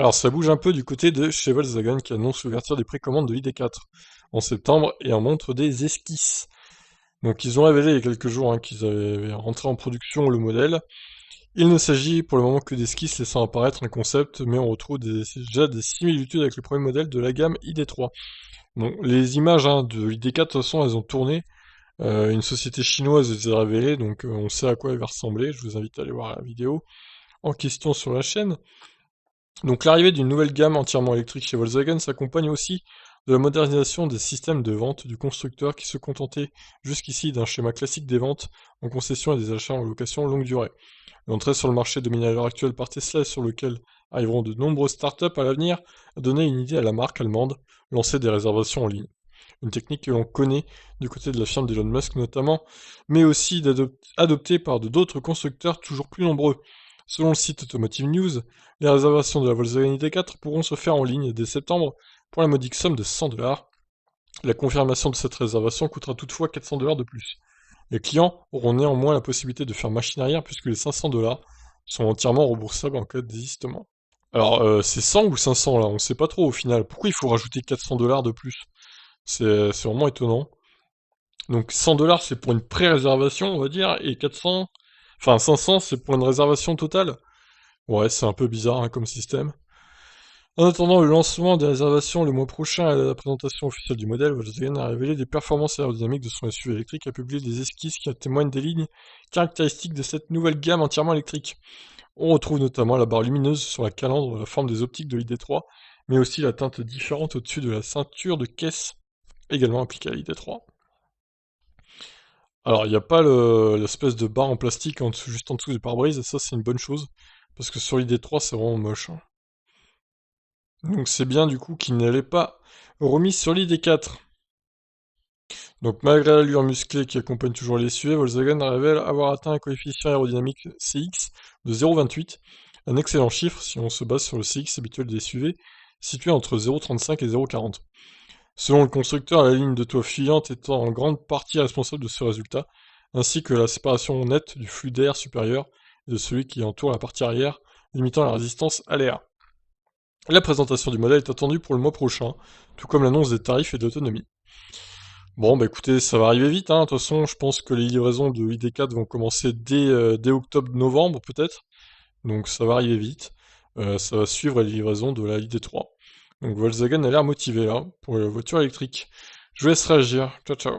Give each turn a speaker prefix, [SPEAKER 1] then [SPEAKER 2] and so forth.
[SPEAKER 1] Alors ça bouge un peu du côté de chez Volkswagen qui annonce l'ouverture des précommandes de l'ID4 en septembre et en montre des esquisses. Donc ils ont révélé il y a quelques jours qu'ils avaient rentré en production le modèle. Il ne s'agit pour le moment que d'esquisses laissant apparaître un concept, mais on retrouve déjà des similitudes avec le premier modèle de la gamme ID3. Donc les images de l'ID4 de toute façon elles ont tourné. Une société chinoise les a révélées, donc on sait à quoi elle va ressembler. Je vous invite à aller voir la vidéo en question sur la chaîne. Donc l'arrivée d'une nouvelle gamme entièrement électrique chez Volkswagen s'accompagne aussi de la modernisation des systèmes de vente du constructeur qui se contentait jusqu'ici d'un schéma classique des ventes en concession et des achats en location longue durée. L'entrée sur le marché dominé à l'heure actuelle par Tesla et sur lequel arriveront de nombreuses startups à l'avenir a donné une idée à la marque allemande, lancer des réservations en ligne. Une technique que l'on connaît du côté de la firme d'Elon Musk notamment, mais aussi adoptée par d'autres constructeurs toujours plus nombreux. Selon le site Automotive News, les réservations de la Volkswagen ID4 pourront se faire en ligne dès septembre pour la modique somme de 100 $. La confirmation de cette réservation coûtera toutefois 400 $ de plus. Les clients auront néanmoins la possibilité de faire machine arrière puisque les 500 $ sont entièrement remboursables en cas de désistement. Alors, c'est 100 ou 500 là, on sait pas trop au final. Pourquoi il faut rajouter 400 $ de plus? C'est vraiment étonnant. Donc 100 $ c'est pour une pré-réservation, on va dire, et 400, enfin 500 c'est pour une réservation totale. Ouais, c'est un peu bizarre hein, comme système. En attendant le lancement des réservations le mois prochain et la présentation officielle du modèle, Volkswagen a révélé des performances aérodynamiques de son SUV électrique et a publié des esquisses qui témoignent des lignes caractéristiques de cette nouvelle gamme entièrement électrique. On retrouve notamment la barre lumineuse sur la calandre, la forme des optiques de l'ID3, mais aussi la teinte différente au-dessus de la ceinture de caisse, également appliquée à l'ID3. Alors, il n'y a pas l'espèce de barre en plastique en dessous, juste en dessous du pare-brise, et ça c'est une bonne chose, parce que sur l'ID3 c'est vraiment moche, hein. Donc c'est bien du coup qu'il n'allait pas remis sur l'ID4. Donc malgré l'allure musclée qui accompagne toujours les SUV, Volkswagen révèle avoir atteint un coefficient aérodynamique CX de 0,28, un excellent chiffre si on se base sur le CX habituel des SUV, situé entre 0,35 et 0,40. Selon le constructeur, la ligne de toit fuyante étant en grande partie responsable de ce résultat, ainsi que la séparation nette du flux d'air supérieur et de celui qui entoure la partie arrière, limitant la résistance à l'air. La présentation du modèle est attendue pour le mois prochain, tout comme l'annonce des tarifs et de l'autonomie. Bon, bah écoutez, ça va arriver vite, hein. De toute façon, je pense que les livraisons de ID4 vont commencer dès octobre-novembre, peut-être. Donc ça va arriver vite. Ça va suivre les livraisons de la ID3. Donc Volkswagen a l'air motivé là, pour la voiture électrique. Je vous laisse réagir. Ciao, ciao.